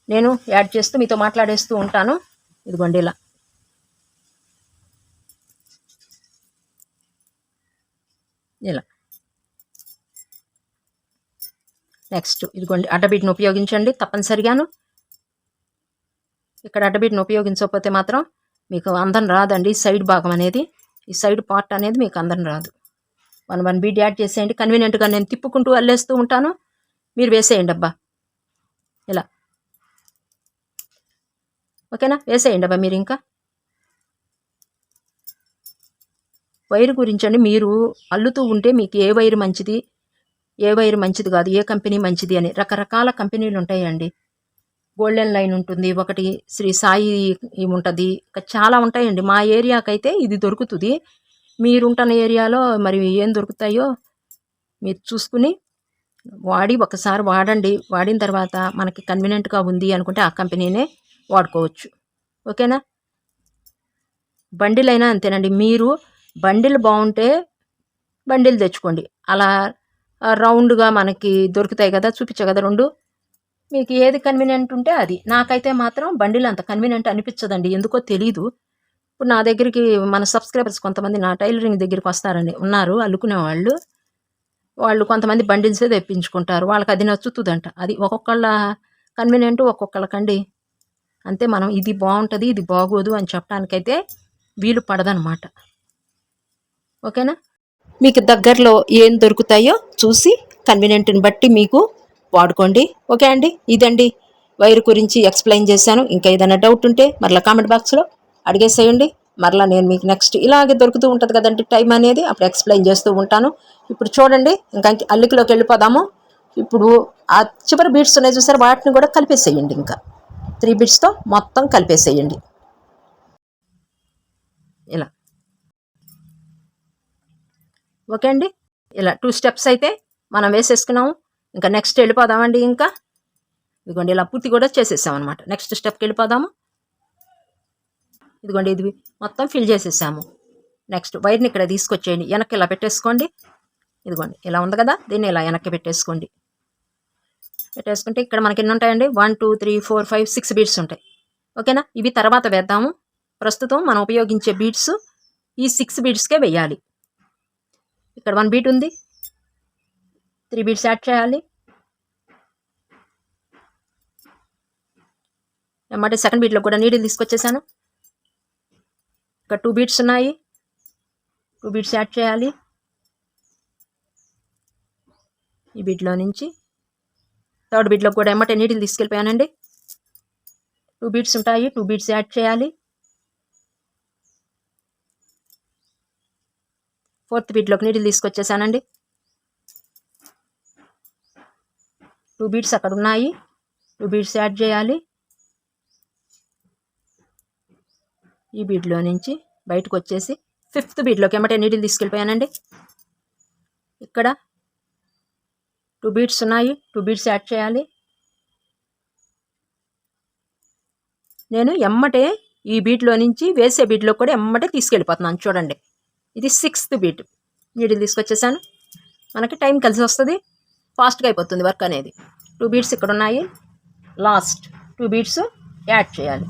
నేను యాడ్ చేస్తూ మీతో మాట్లాడేస్తూ ఉంటాను. ఇదిగోండి ఇలా. ఇలా నెక్స్ట్ ఇదిగోండి, అడ్డబీడ్ని ఉపయోగించండి తప్పనిసరిగాను. ఇక్కడ అడ్డబీడ్ని ఉపయోగించకపోతే మాత్రం మీకు అందం రాదండి. సైడ్ భాగం అనేది, ఈ సైడ్ పార్ట్ అనేది మీకు అందం రాదు. 1 బీడ్ యాడ్ చేసేయండి. కన్వీనియంట్గా నేను తిప్పుకుంటూ అల్లేస్తూ ఉంటాను, మీరు వేసేయండి అబ్బా. ఇలా ఓకేనా? వేసేయండి అబ్బా మీరు. ఇంకా వైరు గురించండి, మీరు అల్లుతూ ఉంటే మీకు ఏ వైరు మంచిది, ఏ వైరు మంచిది కాదు, ఏ కంపెనీ మంచిది అని రకరకాల కంపెనీలు ఉంటాయండి. గోల్డెన్ లైన్ ఉంటుంది, ఒకటి శ్రీ సాయి ఉంటుంది, చాలా ఉంటాయండి. మా ఏరియాకైతే ఇది దొరుకుతుంది. మీరుంటున్న ఏరియాలో మరి ఏం దొరుకుతాయో మీరు చూసుకుని ఒకసారి వాడండి. వాడిన తర్వాత మనకి కన్వీనియంట్గా ఉంది అనుకుంటే ఆ కంపెనీనే వాడుకోవచ్చు, ఓకేనా? బండిల్ అయినా అంతేనండి. మీరు బండిల్ బాగుంటే బండిల్ తెచ్చుకోండి. అలా రౌండ్గా మనకి దొరుకుతాయి కదా, చూపించా కదా 2. మీకు ఏది కన్వీనియంట్ ఉంటే అది. నాకైతే మాత్రం బండిల్ అంత కన్వీనియంట్ అనిపించదండి, ఎందుకో తెలీదు. ఇప్పుడు నా దగ్గరికి మన సబ్స్క్రైబర్స్ కొంతమంది నా టైలరింగ్ దగ్గరికి వస్తారండి, ఉన్నారు అల్లుకునే వాళ్ళు కొంతమంది బండిల్సే తెప్పించుకుంటారు. వాళ్ళకి అది నచ్చుతుందంట. అది ఒక్కొక్కళ్ళ కన్వీనియంట్ ఒక్కొక్కళ్ళకండి. అంతే, మనం ఇది బాగుంటుంది ఇది బాగోదు అని చెప్పడానికైతే వీలు పడదనమాట, ఓకేనా? మీకు దగ్గరలో ఏం దొరుకుతాయో చూసి కన్వీనియంట్ని బట్టి మీకు వాడుకోండి, ఓకే అండి? ఇదండి వైర్ గురించి ఎక్స్ప్లెయిన్ చేశాను. ఇంకా ఏదైనా డౌట్ ఉంటే మరలా కామెంట్ బాక్స్లో అడిగేసేయండి. మరలా నేను మీకు నెక్స్ట్ ఇలాగే దొరుకుతూ ఉంటుంది కదండి టైం అనేది, అప్పుడు ఎక్స్ప్లెయిన్ చేస్తూ ఉంటాను. ఇప్పుడు చూడండి, ఇంకా అల్లికలోకి వెళ్ళిపోదాము. ఇప్పుడు ఆ చివరి బీడ్స్ ఉన్నాయి చూసారు, వాటిని కూడా కలిపేసేయండి. ఇంకా 3 బీడ్స్తో మొత్తం కలిపేసేయండి. ఇలా ఓకే అండి. ఇలా 2 స్టెప్స్ అయితే మనం వేసేసుకున్నాము. ఇంకా నెక్స్ట్ వెళ్ళిపోదామండి. ఇంకా ఇదిగోండి ఇలా పూర్తి కూడా చేసేసాం అనమాట. నెక్స్ట్ స్టెప్కి వెళ్ళిపోదాము. ఇదిగోండి ఇది మొత్తం ఫిల్ చేసేసాము. నెక్స్ట్ వైర్ని ఇక్కడ తీసుకొచ్చేయండి, వెనక్కి ఇలా పెట్టేసుకోండి. ఇదిగోండి ఇలా ఉంది కదా, దీన్ని ఇలా వెనక్కి పెట్టేసుకోండి. పెట్టేసుకుంటే ఇక్కడ మనకి ఎన్ని ఉంటాయండి? 1 2 3 4 5 6 బీడ్స్ ఉంటాయి, ఓకేనా? ఇవి తర్వాత వేద్దాము. ప్రస్తుతం మనం ఉపయోగించే బీడ్స్ ఈ 6 బీడ్స్కే వేయాలి. ఇక్కడ 1 బీడ్ ఉంది, 3 బీడ్స్ యాడ్ చేయాలి. ఏమంటే సెకండ్ బీడ్లో కూడా నీడిల్ తీసుకొచ్చేసాను. ఇక్కడ 2 బీడ్స్ ఉన్నాయి, 2 బీడ్స్ యాడ్ చేయాలి. ఈ బీడ్లో నుంచి థర్డ్ బీడ్లో కూడా ఏమంటే నీడిల్ తీసుకెళ్ళిపోయానండి. 2 బీడ్స్ ఉంటాయి, 2 బీడ్స్ యాడ్ చేయాలి. 4th బీడ్లోకి needle తీసుకొచ్చేసానండి. 2 బీడ్స్ అక్కడ ఉన్నాయి, 2 బీడ్స్ యాడ్ చేయాలి. ఈ బీడ్లో నుంచి బయటకు వచ్చేసి 5th బీడ్లోకి ఎమ్మటే నీడిల్ తీసుకెళ్ళిపోయానండి. ఇక్కడ 2 బీడ్స్ ఉన్నాయి, 2 బీడ్స్ యాడ్ చేయాలి. నేను ఎమ్మటే ఈ బీడ్లో నుంచి వేసే బీడ్లో కూడా ఎమ్మటే తీసుకెళ్ళిపోతున్నాను. చూడండి, ఇది 6th బీడ్. నీడిల్ తీసుకొచ్చేసాను. మనకి టైం కలిసి వస్తుంది, ఫాస్ట్గా అయిపోతుంది వర్క్ అనేది. 2 బీడ్స్ ఇక్కడ ఉన్నాయి, లాస్ట్ 2 బీడ్స్ యాడ్ చేయాలి.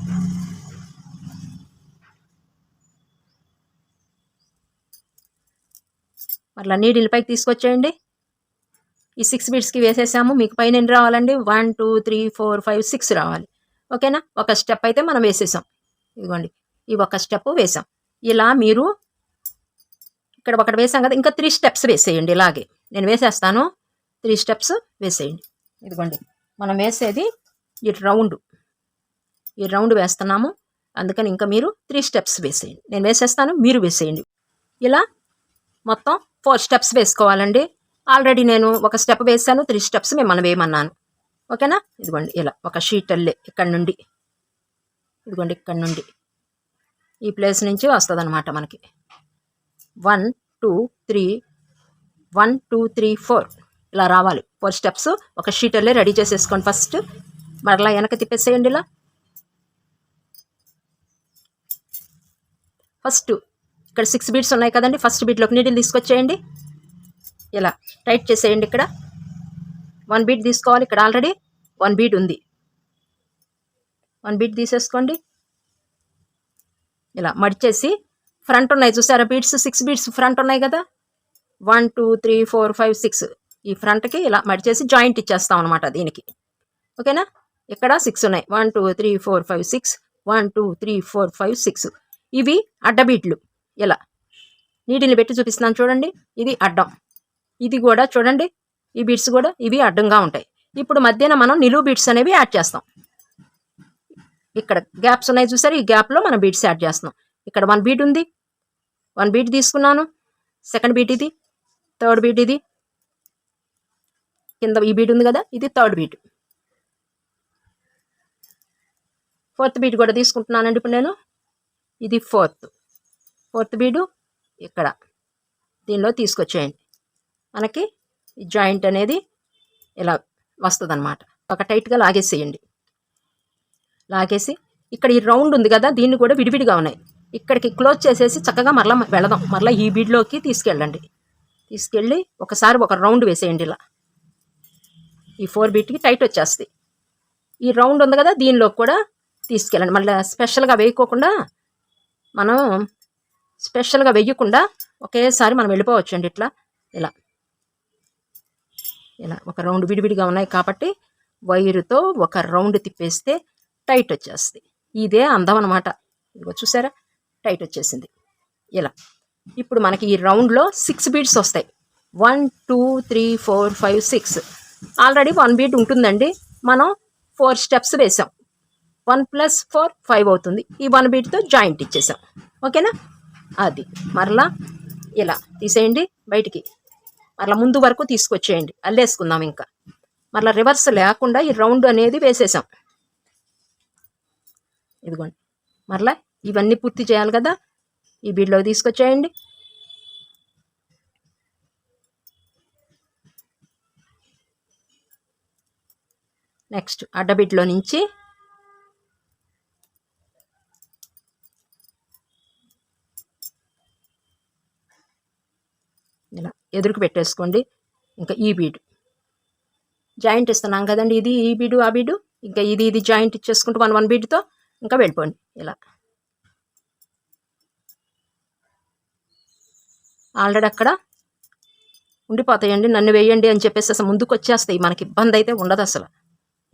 మరలా నీడిల్ పైకి తీసుకొచ్చేయండి. ఈ 6 బీడ్స్కి వేసేసాము. మీకు పైన ఎన్ని రావాలండి? 1 2 3 4 5 6 రావాలి. ఓకేనా? ఒక స్టెప్ అయితే మనం వేసేసాం. ఇదిగోండి, ఈ ఒక స్టెప్ వేసాం. ఇలా మీరు ఇక్కడ ఒకటి వేసాం కదా, ఇంకా 3 స్టెప్స్ వేసేయండి. ఇలాగే నేను వేసేస్తాను, 3 స్టెప్స్ వేసేయండి. ఇదిగోండి, మనం వేసేది ఈ రౌండ్ వేస్తున్నాము. అందుకని ఇంకా మీరు 3 స్టెప్స్ వేసేయండి. నేను వేసేస్తాను, మీరు వేసేయండి. ఇలా మొత్తం 4 స్టెప్స్ వేసుకోవాలండి. ఆల్రెడీ నేను ఒక స్టెప్ వేసాను, 3 స్టెప్స్ మిమ్మల్ని వేయమన్నాను. ఓకేనా? ఇదిగోండి, ఇలా ఒక షీట్ అల్లే ఇక్కడి నుండి, ఇదిగోండి ఇక్కడి నుండి ఈ ప్లేస్ నుంచి వస్తుంది అనమాట మనకి. 1 2 3 1 2 3 4 ఇలా రావాలి. 4 స్టెప్స్ ఒక షీట్ అల్లే రెడీ చేసేసుకోండి. ఫస్ట్ మరలా వెనక తిప్పేసేయండి. ఇలా ఫస్ట్ ఇక్కడ 6 బీడ్స్ ఉన్నాయి కదండి, ఫస్ట్ బీడ్లోకి నీడిల్ తీసుకొచ్చేయండి. ఇలా టైట్ చేసేయండి. ఇక్కడ 1 బీడ్ తీసుకోవాలి. ఇక్కడ ఆల్రెడీ 1 బీడ్ ఉంది, 1 బీడ్ తీసేసుకోండి. ఇలా మడిచేసి ఫ్రంట్ ఉన్నాయి చూసారా బీడ్స్, 6 బీడ్స్ ఫ్రంట్ ఉన్నాయి కదా, 1 2 3 4 5 6 ఈ ఫ్రంట్కి ఇలా మడిచేసి జాయింట్ ఇచ్చేస్తాం అనమాట దీనికి. ఓకేనా? ఇక్కడ 6 ఉన్నాయి, 1 2 3 4 5 6 1 2 3 4 5 6 ఇవి అడ్డబీట్లు. ఇలా నీటిని పెట్టి చూపిస్తున్నాను చూడండి, ఇది అడ్డం, ఇది కూడా చూడండి, ఈ బీడ్స్ కూడా ఇవి అడ్డంగా ఉంటాయి. ఇప్పుడు మధ్యన మనం నిలువు బీడ్స్ అనేవి యాడ్ చేస్తాం. ఇక్కడ గ్యాప్స్ ఉన్నాయి చూసారు, ఈ గ్యాప్లో మనం బీడ్స్ యాడ్ చేస్తున్నాం. ఇక్కడ 1 బీడ్ ఉంది, 1 బీడ్ తీసుకున్నాను. సెకండ్ బీడ్ ఇది, థర్డ్ బీడ్ ఇది, కింద ఈ బీడ్ ఉంది కదా, ఇది థర్డ్ బీడ్. 4th బీడ్ కూడా తీసుకుంటున్నానండి ఇప్పుడు నేను. ఇది 4th బీడు ఇక్కడ దీనిలో తీసుకొచ్చేయండి. మనకి జాయింట్ అనేది ఇలా వస్తుంది అనమాట. ఒక టైట్గా లాగేసేయండి. లాగేసి ఇక్కడ ఈ రౌండ్ ఉంది కదా, దీన్ని కూడా విడివిడిగా ఉన్నాయి, ఇక్కడికి క్లోజ్ చేసేసి చక్కగా మరలా వెళదాం. మరలా ఈ బీడ్లోకి తీసుకెళ్ళండి. తీసుకెళ్ళి ఒకసారి ఒక రౌండ్ వేసేయండి. ఇలా ఈ 4 బీట్కి టైట్ వచ్చేస్తుంది. ఈ రౌండ్ ఉంది కదా, దీనిలో కూడా తీసుకెళ్ళండి. మళ్ళీ స్పెషల్గా వేయకోకుండా, మనం స్పెషల్గా వేయకుండా ఒకేసారి మనం వెళ్ళిపోవచ్చండి. ఇట్లా ఇలా ఇలా ఒక రౌండ్ విడివిడిగా ఉన్నాయి కాబట్టి వైరుతో ఒక రౌండ్ తిప్పేస్తే టైట్ వచ్చేస్తుంది. ఇదే అందం అనమాట. ఇదిగో చూసారా, టైట్ వచ్చేసింది. ఇలా ఇప్పుడు మనకి ఈ రౌండ్లో 6 బీడ్స్ వస్తాయి. 1 2 3 4 5 6 ఆల్రెడీ 1 బీడ్ ఉంటుందండి. మనం 4 స్టెప్స్ వేసాం. 1 + 4 5 అవుతుంది. ఈ 1 బీడ్తో జాయింట్ ఇచ్చేసాం. ఓకేనా? అది మరలా ఇలా తీసేయండి బయటికి. మరలా ముందు వరకు తీసుకొచ్చేయండి, అల్లేసుకుందాం. ఇంకా మరలా రివర్స్ లేకుండా ఈ రౌండ్ అనేది వేసేసాం. ఇదిగోండి, మరలా ఇవన్నీ పూర్తి చేయాలి కదా, ఈ బీడ్లోకి తీసుకొచ్చేయండి. నెక్స్ట్ అడ్డబీడ్లో నుంచి ఇలా ఎదురుకు పెట్టేసుకోండి. ఇంకా ఈ బీడు జాయింట్ ఇస్తున్నాం కదండి, ఇది ఈ బీడు ఆ బీడు, ఇంకా ఇది జాయింట్ ఇచ్చేసుకుంటూ 1 బీడ్తో ఇంకా వెళ్ళిపోండి. ఇలా ఆల్రెడీ అక్కడ ఉండిపోతాయండి, నన్ను వేయండి అని చెప్పేసి అసలు ముందుకు వచ్చేస్తాయి. మనకి ఇబ్బంది అయితే ఉండదు అసలు.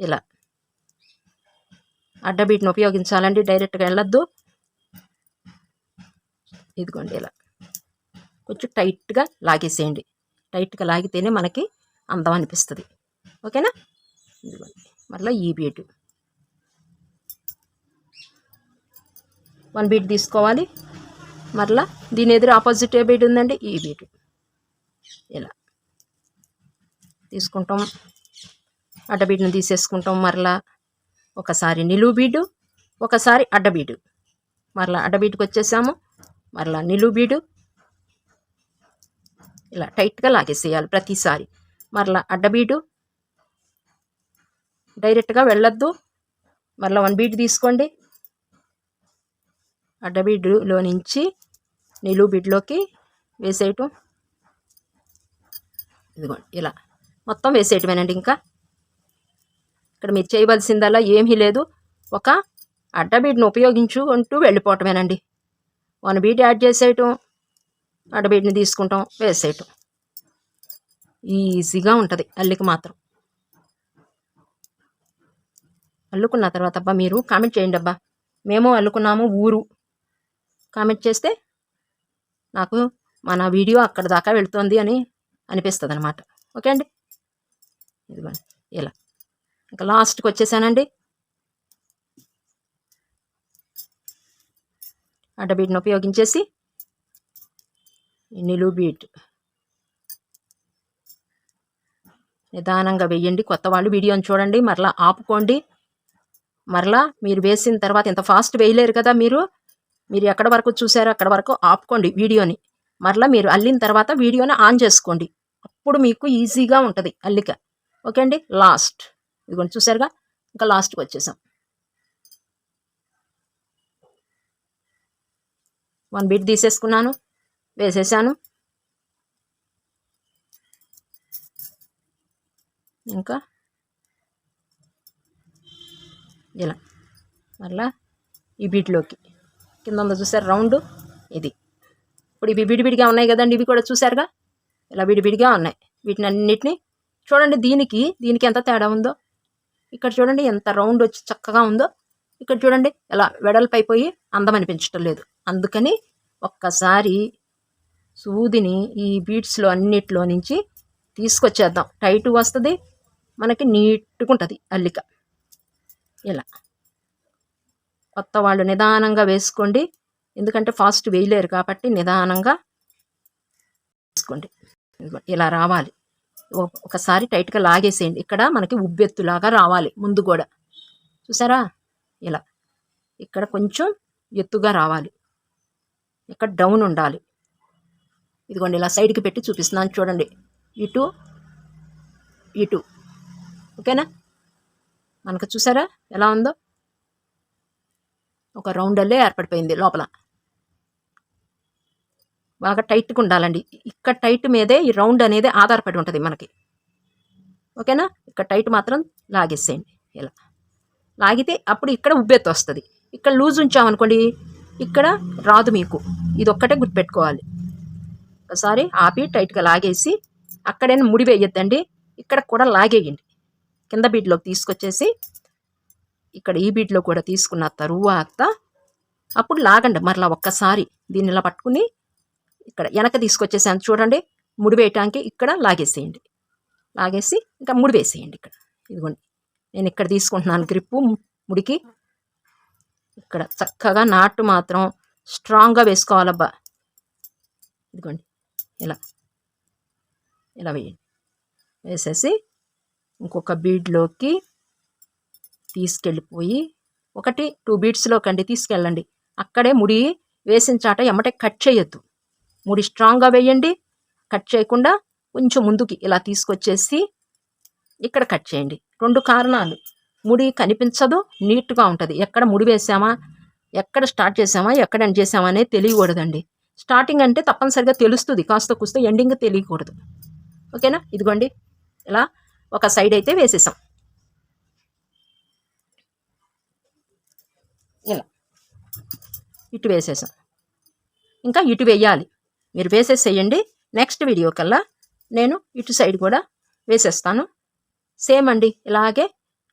ఇలా అడ్డబీట్ని ఉపయోగించాలండి, డైరెక్ట్గా వెళ్ళొద్దు. ఇదిగోండి, ఇలా కొంచెం టైట్గా లాగేసేయండి. టైట్గా లాగితేనే మనకి అందం అనిపిస్తుంది. ఓకేనా? ఇదిగోండి, మళ్ళీ ఈ బీటు 1 బీట్ తీసుకోవాలి. మరలా దీని ఎదురు ఆపోజిట్ ఏ బీట్ ఉందండి, ఈ బీట్ ఇలా తీసుకుంటాం. అడ్డబీడ్ని తీసేసుకుంటాం. మరలా ఒకసారి నిలువు బీడు, ఒకసారి అడ్డబీడు. మరలా అడ్డబీటుకు వచ్చేసాము. మరలా నిలువు బీడు ఇలా టైట్గా లాగేసేయాలి ప్రతిసారి. మరలా అడ్డబీడు, డైరెక్ట్గా వెళ్ళొద్దు. మరలా 1 బీట్ తీసుకోండి. అడ్డబీడులో నుంచి నిలువు బీడ్లోకి వేసేయటం. ఇదిగోండి ఇలా మొత్తం వేసేయటమేనండి. ఇంకా ఇక్కడ మీరు చేయవలసిందల్లా ఏమీ లేదు, ఒక అడ్డబీడ్ని ఉపయోగించుకుంటూ వెళ్ళిపోవటమేనండి. 1 బీట్ యాడ్ చేసేయటం, అడ్డబీడ్ని తీసుకుంటాం, వేసేయటం. ఈజీగా ఉంటుంది అల్లిక మాత్రం. అల్లుకున్న తర్వాత అబ్బా మీరు కామెంట్ చేయండి. అబ్బా మేము అల్లుకున్నాము ఊరు కామెంట్ చేస్తే నాకు మన వీడియో అక్కడ దాకా వెళుతుంది అని అనిపిస్తుంది అనమాట. ఓకే అండి, ఇదిగోండి ఇలా ఇంకా లాస్ట్కి వచ్చేసానండి. అడ్డబీట్ని ఉపయోగించేసి నిలువు బీట్ నిదానంగా వేయండి. కొత్త వాళ్ళు వీడియోని చూడండి, మరలా ఆపుకోండి. మరలా మీరు వేసిన తర్వాత ఇంత ఫాస్ట్ వేయలేరు కదా మీరు ఎక్కడ వరకు చూసారో అక్కడ వరకు ఆపుకోండి వీడియోని. మరలా మీరు అల్లిన తర్వాత వీడియోని ఆన్ చేసుకోండి, అప్పుడు మీకు ఈజీగా ఉంటుంది అల్లిక. ఓకే అండి, లాస్ట్ ఇదిగోండి చూసారుగా, ఇంకా లాస్ట్కి వచ్చేసాం. 1 బీట్ తీసేసుకున్నాను, వేసేసాను. ఇంకా ఇలా మరలా ఈ బీట్లోకి కింద ఉందో చూసారు రౌండ్, ఇది. ఇప్పుడు ఇవి విడివిడిగా ఉన్నాయి కదండి, ఇవి కూడా చూసారుగా ఇలా విడివిడిగా ఉన్నాయి. వీటిని అన్నిటినీ చూడండి, దీనికి ఎంత తేడా ఉందో. ఇక్కడ చూడండి ఎంత రౌండ్ వచ్చి చక్కగా ఉందో. ఇక్కడ చూడండి ఎలా వెడల్పు అయిపోయి అందం అనిపించటం లేదు. అందుకని ఒక్కసారి సూదిని ఈ బీడ్స్లో అన్నిట్లో నుంచి తీసుకొచ్చేద్దాం. టైట్ వస్తుంది, మనకి నీట్గా ఉంటుంది అల్లిక. ఇలా కొత్త వాళ్ళు నిదానంగా వేసుకోండి, ఎందుకంటే ఫాస్ట్ వేయలేరు కాబట్టి నిదానంగా వేసుకోండి. ఇలా రావాలి, ఒకసారి టైట్గా లాగేసేయండి. ఇక్కడ మనకి ఉబ్బెత్తులాగా రావాలి ముందు కూడా, చూసారా ఇలా. ఇక్కడ కొంచెం ఎత్తుగా రావాలి, ఇక్కడ డౌన్ ఉండాలి. ఇదిగోండి ఇలా సైడ్కి పెట్టి చూపిస్తున్నాను చూడండి, ఇటు ఇటు. ఓకేనా, మనకు చూసారా ఎలా ఉందో, ఒక రౌండ్ అల్లే ఏర్పడిపోయింది లోపల. బాగా టైట్గా ఉండాలండి, ఇక్కడ టైట్ మీదే ఈ రౌండ్ అనేది ఆధారపడి ఉంటుంది మనకి. ఓకేనా, ఇక్కడ టైట్ మాత్రం లాగేసేయండి. ఇలా లాగితే అప్పుడు ఇక్కడ ఉబ్బెత్తు వస్తుంది. ఇక్కడ లూజ్ ఉంచామనుకోండి ఇక్కడ రాదు మీకు, ఇది ఒక్కటే గుర్తుపెట్టుకోవాలి. ఒకసారి ఆపి టైట్గా లాగేసి అక్కడైనా ముడి వేయొద్దండి, ఇక్కడ కూడా లాగేయండి. కింద బీడ్లోకి తీసుకొచ్చేసి ఇక్కడ ఈ బీడ్లో కూడా తీసుకున్న తరువాత అప్పుడు లాగండి. మరలా ఒక్కసారి దీన్ని ఇలా పట్టుకుని ఇక్కడ వెనక తీసుకొచ్చేసాను చూడండి, ముడి వేయటానికి ఇక్కడ లాగేసేయండి. లాగేసి ఇంకా ముడి వేసేయండి. ఇక్కడ ఇదిగోండి నేను ఇక్కడ తీసుకుంటున్నాను గ్రిప్పు ముడికి. ఇక్కడ చక్కగా నాటు మాత్రం స్ట్రాంగ్గా వేసుకోవాలబ్బా. ఇదిగోండి ఇలా ఇలా వేయండి. వేసేసి ఇంకొక బీడ్లోకి తీసుకెళ్ళిపోయి 1-2 బీడ్స్లో కండి తీసుకెళ్ళండి. అక్కడే ముడి వేసిన చాట ఎమ్మటే కట్ చేయొద్దు, ముడి స్ట్రాంగ్గా వేయండి. కట్ చేయకుండా కొంచెం ముందుకి ఇలా తీసుకొచ్చేసి ఇక్కడ కట్ చేయండి. 2 కారణాలు, ముడి కనిపించదు, నీట్గా ఉంటుంది. ఎక్కడ ముడి వేసామా, ఎక్కడ స్టార్ట్ చేసామా, ఎక్కడ ఎండ్ చేసామా అనేది తెలియకూడదండి. స్టార్టింగ్ అంటే తప్పనిసరిగా తెలుస్తుంది, కాస్త కూస్త ఎండింగ్ తెలియకూడదు. ఓకేనా, ఇదిగోండి ఇలా ఒక సైడ్ అయితే వేసేసాం. ఇలా ఇటు వేసేసాం, ఇంకా ఇటు వేయాలి. మీరు వేసేసేయండి. నెక్స్ట్ వీడియో కల్లా నేను ఇటు సైడ్ కూడా వేసేస్తాను. సేమ్ అండి ఇలాగే.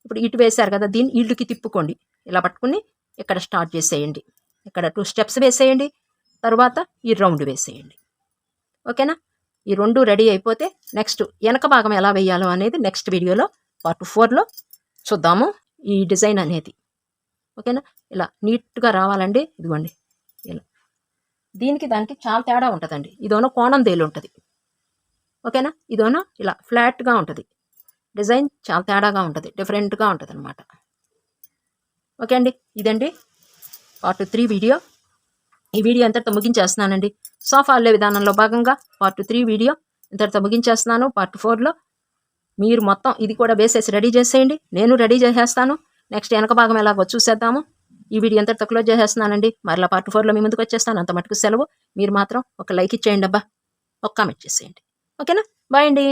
ఇప్పుడు ఇటు వేశారు కదా, దీన్ని ఇళ్ళుకి తిప్పుకోండి. ఇలా పట్టుకుని ఇక్కడ స్టార్ట్ చేసేయండి. ఇక్కడ 2 స్టెప్స్ వేసేయండి, తర్వాత ఈ రౌండ్ వేసేయండి. ఓకేనా, ఈ 2 రెడీ అయిపోతే నెక్స్ట్ వెనక భాగం ఎలా వేయాలో అనేది నెక్స్ట్ వీడియోలో పార్ట్ 4లో చూద్దాము, ఈ డిజైన్ అనేది. ఓకేనా. ఇలా నీట్గా రావాలండి. ఇదిగోండి ఇలా. దీనికి దానికి చాలా తేడా ఉంటుందండి. ఇదోనో కోణం తేలి ఉంటుంది, ఓకేనా. ఇదోనో ఇలా ఫ్లాట్గా ఉంటుంది. డిజైన్ చాలా తేడాగా ఉంటుంది, డిఫరెంట్గా ఉంటుంది అనమాట. ఓకే అండి, ఇదండి పార్ట్ 3 వీడియో. ఈ వీడియో ఇంతటితో ముగించేస్తున్నానండి. సోఫా అల్లే విధానంలో భాగంగా పార్ట్ 3 వీడియో ఇంతటితో ముగించేస్తున్నాను. పార్ట్ 4లో మీరు మొత్తం ఇది కూడా వేసేసి రెడీ చేసేయండి, నేను రెడీ చేసేస్తాను. నెక్స్ట్ వెనక భాగం ఎలాగో చూసేద్దాము. ఈ వీడియో ఎంతటితో క్లోజ్ చేసేస్తున్నానండి. మరలా పార్ట్ 4లో మీ ముందుకు వచ్చేస్తాను. అంత మటుకు సెలవు. మీరు మాత్రం ఒక లైక్ ఇచ్చేయండి అబ్బా, ఒక కామెంట్ చేసేయండి. ఓకేనా. బాయ్ అండి.